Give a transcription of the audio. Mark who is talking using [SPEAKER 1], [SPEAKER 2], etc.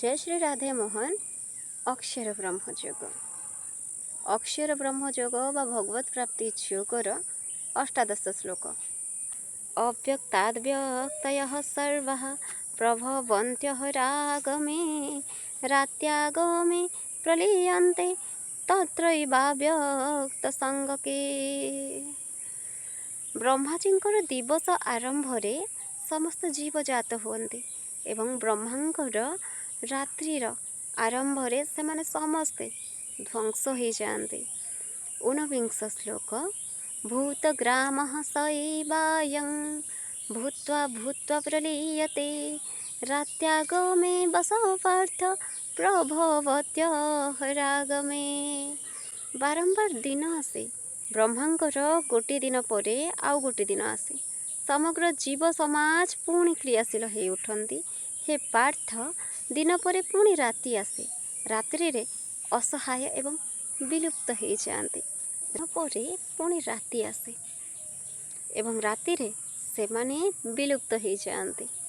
[SPEAKER 1] जय श्री राधे मोहन। अक्षर ब्रह्मयोग अक्षर ब्रह्मयोग व भगवत प्राप्ति योगर अष्टादश श्लोक। अव्यक्ताद्व्यक्तयः सर्वः प्रभवन्त्यः रागमे रात्यागमे प्रलीयन्ते तत्रैवाव्यक्तसंगके। ब्रह्माजींकर दिवस आरंभरे समस्त जीव जात हुअन्ति एवं ब्रह्मांकर रात्रिर आरंभरे सेमाने समस्ते ध्वंस हो जाते। 19 श्लोक। भूतग्रामः स एवायं भूत्वा भूत्वा प्रलीयते रात्यागमे बसव पार्थ प्रभवत्यः रागमे। बारंबार दिन आसे, ब्रह्मांकर गोटे दिन परे आउ गोटे दिन आसे, समग्र जीव समाज पुणी क्रियाशील हो उठती। हे पार्थ, दिन परे पुणी राति आसे, रात्रि रे असहाय एवं विलुप्त हो जाते। दिन परे पुणी राति आसे एवं राति रे सेमाने विलुप्त हो जाते।